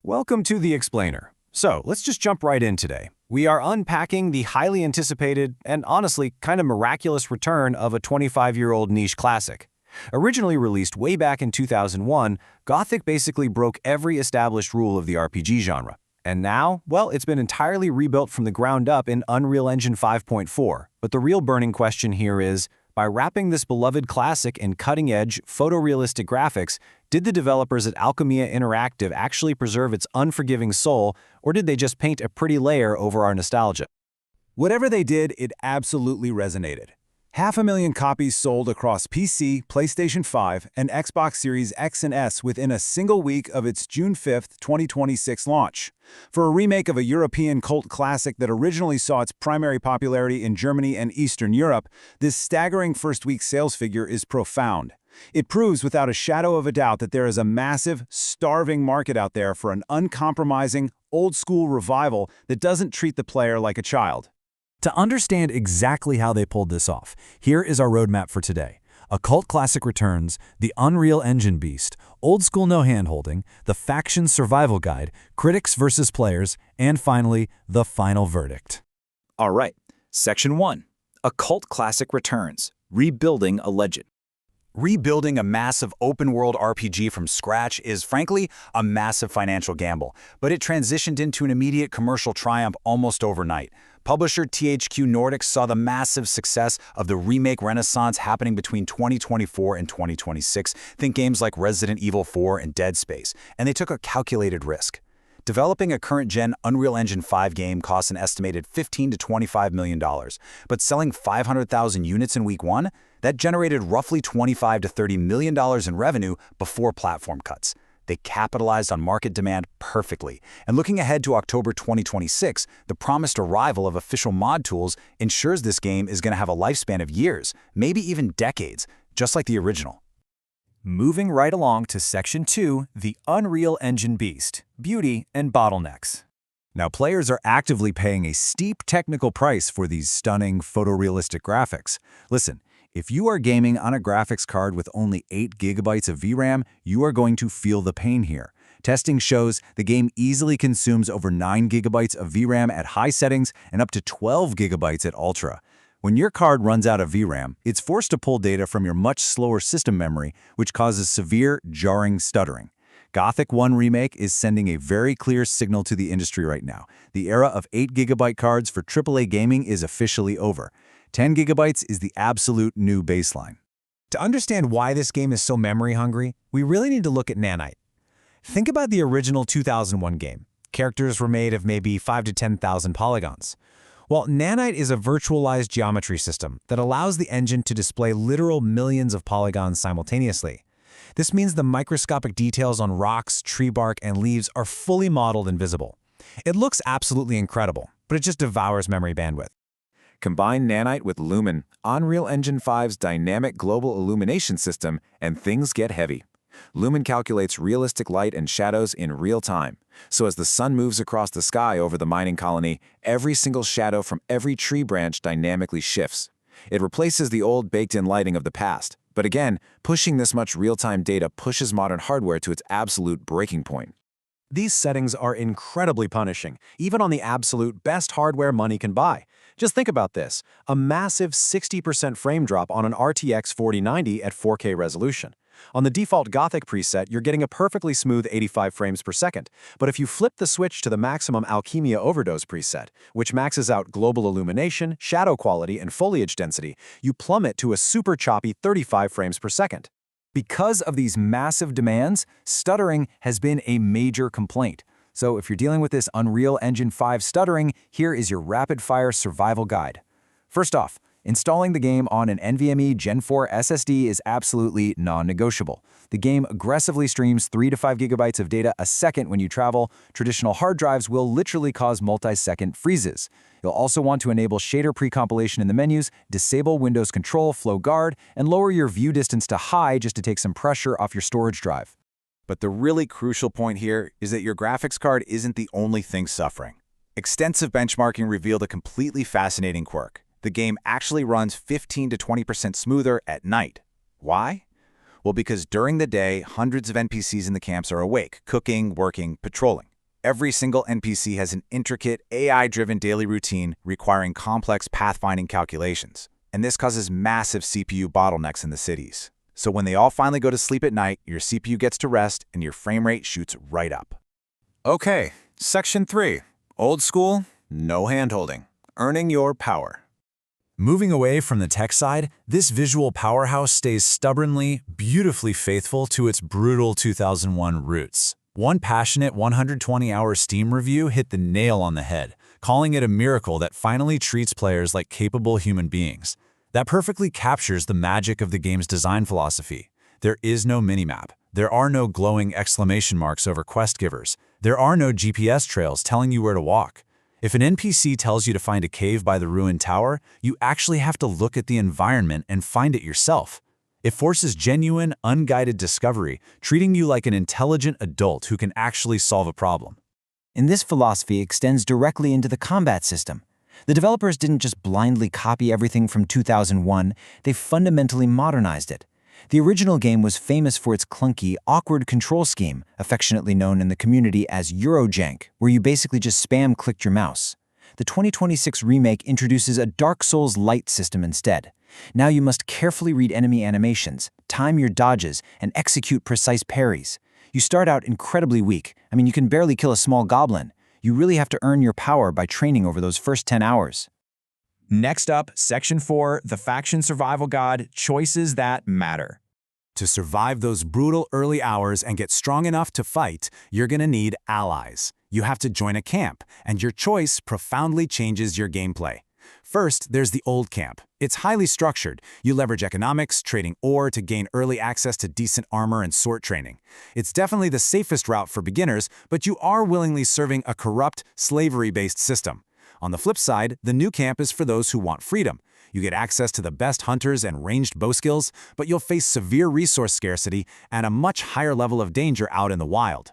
Welcome to The Explainer. So, let's just jump right in today. We are unpacking the highly anticipated and honestly kind of miraculous return of a 25-year-old niche classic. Originally released way back in 2001, Gothic basically broke every established rule of the RPG genre. And now, well, it's been entirely rebuilt from the ground up in Unreal Engine 5.4. But the real burning question here is, by wrapping this beloved classic in cutting-edge, photorealistic graphics, did the developers at Alchemia Interactive actually preserve its unforgiving soul, or did they just paint a pretty layer over our nostalgia? Whatever they did, it absolutely resonated. 500,000 copies sold across PC, PlayStation 5, and Xbox Series X and S within a single week of its June 5, 2026 launch. For a remake of a European cult classic that originally saw its primary popularity in Germany and Eastern Europe, this staggering first-week sales figure is profound. It proves without a shadow of a doubt that there is a massive, starving market out there for an uncompromising, old-school revival that doesn't treat the player like a child. To understand exactly how they pulled this off, here is our roadmap for today. A cult classic returns, the Unreal Engine beast, old school no handholding, the faction survival guide, critics versus players, and finally, the final verdict. All right, Section 1. A cult classic returns, rebuilding a legend. Rebuilding a massive open-world RPG from scratch is, frankly, a massive financial gamble, but it transitioned into an immediate commercial triumph almost overnight. Publisher THQ Nordic saw the massive success of the remake renaissance happening between 2024 and 2026. Think games like Resident Evil 4 and Dead Space, and they took a calculated risk. Developing a current-gen Unreal Engine 5 game costs an estimated $15 to $25 million, but selling 500,000 units in week one, that generated roughly $25 to $30 million in revenue before platform cuts. They capitalized on market demand perfectly. And looking ahead to October 2026, the promised arrival of official mod tools ensures this game is going to have a lifespan of years, maybe even decades, just like the original. Moving right along to Section 2, the Unreal Engine beast, beauty and bottlenecks. Now, players are actively paying a steep technical price for these stunning photorealistic graphics. Listen, if you are gaming on a graphics card with only 8 gigabytes of VRAM, you are going to feel the pain here. Testing shows the game easily consumes over 9 gigabytes of VRAM at high settings and up to 12 gigabytes at ultra. When your card runs out of VRAM, it's forced to pull data from your much slower system memory, which causes severe, jarring stuttering. Gothic 1 Remake is sending a very clear signal to the industry right now. The era of 8 gigabyte cards for AAA gaming is officially over. 10 gigabytes is the absolute new baseline. To understand why this game is so memory-hungry, we really need to look at Nanite. Think about the original 2001 game. Characters were made of maybe 5 to 10,000 polygons. Well, Nanite is a virtualized geometry system that allows the engine to display literal millions of polygons simultaneously. This means the microscopic details on rocks, tree bark, and leaves are fully modeled and visible. It looks absolutely incredible, but it just devours memory bandwidth. Combine Nanite with Lumen, Unreal Engine 5's dynamic global illumination system, and things get heavy. Lumen calculates realistic light and shadows in real time. So as the sun moves across the sky over the mining colony, every single shadow from every tree branch dynamically shifts. It replaces the old baked-in lighting of the past. But again, pushing this much real-time data pushes modern hardware to its absolute breaking point. These settings are incredibly punishing, even on the absolute best hardware money can buy. Just think about this, a massive 60% frame drop on an RTX 4090 at 4K resolution. On the default Gothic preset, you're getting a perfectly smooth 85 frames per second. But if you flip the switch to the maximum Alchemia Overdose preset, which maxes out global illumination, shadow quality, and foliage density, you plummet to a super choppy 35 frames per second. Because of these massive demands, stuttering has been a major complaint. So if you're dealing with this Unreal Engine 5 stuttering, here is your rapid-fire survival guide. First off, installing the game on an NVMe Gen 4 SSD is absolutely non-negotiable. The game aggressively streams 3 to 5 gigabytes of data a second when you travel. Traditional hard drives will literally cause multi-second freezes. You'll also want to enable shader pre-compilation in the menus, disable Windows Control Flow Guard, and lower your view distance to high just to take some pressure off your storage drive. But the really crucial point here is that your graphics card isn't the only thing suffering. Extensive benchmarking revealed a completely fascinating quirk. The game actually runs 15 to 20% smoother at night. Why? Well, because during the day, hundreds of NPCs in the camps are awake, cooking, working, patrolling. Every single NPC has an intricate, AI-driven daily routine requiring complex pathfinding calculations, and this causes massive CPU bottlenecks in the cities. So when they all finally go to sleep at night, your CPU gets to rest and your frame rate shoots right up. Okay, Section 3. Old school, no handholding. Earning your power. Moving away from the tech side, this visual powerhouse stays stubbornly, beautifully faithful to its brutal 2001 roots. One passionate 120-hour Steam review hit the nail on the head, calling it a miracle that finally treats players like capable human beings. That perfectly captures the magic of the game's design philosophy. There is no minimap. There are no glowing exclamation marks over quest givers. There are no GPS trails telling you where to walk. If an NPC tells you to find a cave by the ruined tower, you actually have to look at the environment and find it yourself. It forces genuine, unguided discovery, treating you like an intelligent adult who can actually solve a problem. And this philosophy extends directly into the combat system. The developers didn't just blindly copy everything from 2001, they fundamentally modernized it. The original game was famous for its clunky, awkward control scheme, affectionately known in the community as Eurojank, where you basically just spam-clicked your mouse. The 2026 remake introduces a Dark Souls-light system instead. Now you must carefully read enemy animations, time your dodges, and execute precise parries. You start out incredibly weak. You can barely kill a small goblin. You really have to earn your power by training over those first 10 hours. Next up, Section 4, the Faction Survival Guide, Choices That Matter. To survive those brutal early hours and get strong enough to fight, you're gonna need allies. You have to join a camp, and your choice profoundly changes your gameplay. First, there's the old camp. It's highly structured. You leverage economics, trading ore to gain early access to decent armor and sword training. It's definitely the safest route for beginners, but you are willingly serving a corrupt, slavery-based system. On the flip side, the new camp is for those who want freedom. You get access to the best hunters and ranged bow skills, but you'll face severe resource scarcity and a much higher level of danger out in the wild.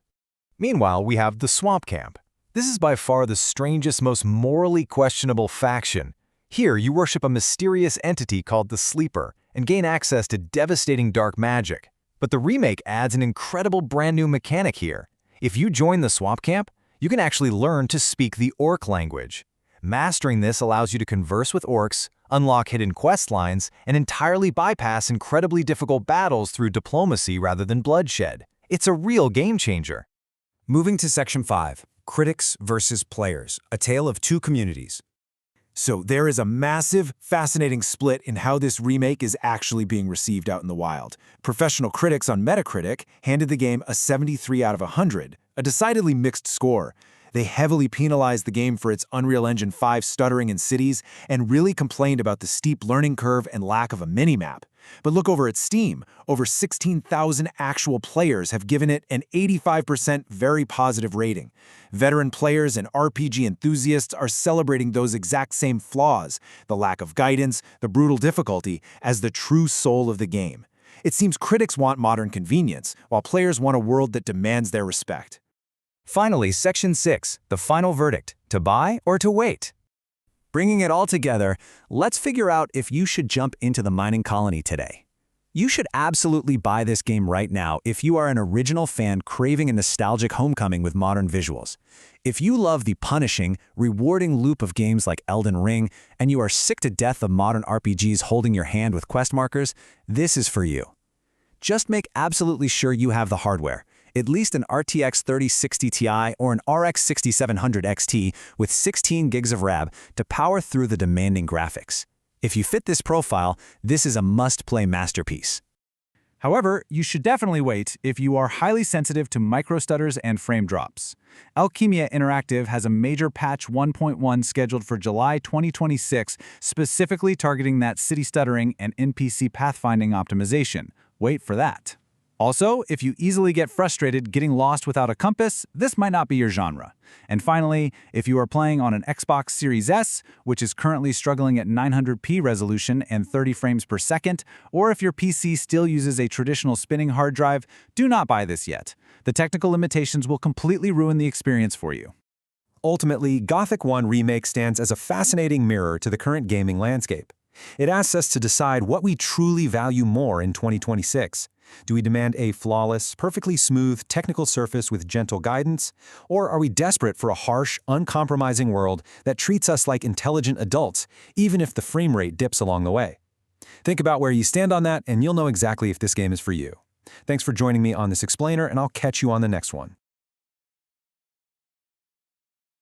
Meanwhile, we have the Swamp Camp. This is by far the strangest, most morally questionable faction. Here, you worship a mysterious entity called the Sleeper and gain access to devastating dark magic. But the remake adds an incredible brand new mechanic here. If you join the Swamp Camp, you can actually learn to speak the orc language. Mastering this allows you to converse with orcs, unlock hidden quest lines, and entirely bypass incredibly difficult battles through diplomacy rather than bloodshed. It's a real game changer. Moving to Section 5, Critics versus Players, a tale of two communities. So there is a massive, fascinating split in how this remake is actually being received out in the wild. Professional critics on Metacritic handed the game a 73 out of 100, a decidedly mixed score. They heavily penalized the game for its Unreal Engine 5 stuttering in cities and really complained about the steep learning curve and lack of a minimap. But look over at Steam. Over 16,000 actual players have given it an 85% very positive rating. Veteran players and RPG enthusiasts are celebrating those exact same flaws, the lack of guidance, the brutal difficulty, as the true soul of the game. It seems critics want modern convenience, while players want a world that demands their respect. Finally, Section 6, the final verdict, to buy or to wait. Bringing it all together, let's figure out if you should jump into the mining colony today. You should absolutely buy this game right now if you are an original fan craving a nostalgic homecoming with modern visuals. If you love the punishing, rewarding loop of games like Elden Ring, and you are sick to death of modern RPGs holding your hand with quest markers, this is for you. Just make absolutely sure you have the hardware. At least an RTX 3060 Ti or an RX 6700 XT with 16 gigs of RAM to power through the demanding graphics. If you fit this profile, this is a must-play masterpiece. However, you should definitely wait if you are highly sensitive to microstutters and frame drops. Alchemia Interactive has a major patch 1.1 scheduled for July 2026, specifically targeting that city stuttering and NPC pathfinding optimization. Wait for that. Also, if you easily get frustrated getting lost without a compass, this might not be your genre. And finally, if you are playing on an Xbox Series S, which is currently struggling at 900p resolution and 30 frames per second, or if your PC still uses a traditional spinning hard drive, do not buy this yet. The technical limitations will completely ruin the experience for you. Ultimately, Gothic 1 Remake stands as a fascinating mirror to the current gaming landscape. It asks us to decide what we truly value more in 2026. Do we demand a flawless, perfectly smooth technical surface with gentle guidance? Or are we desperate for a harsh, uncompromising world that treats us like intelligent adults, even if the frame rate dips along the way? Think about where you stand on that, and you'll know exactly if this game is for you. Thanks for joining me on this explainer, and I'll catch you on the next one.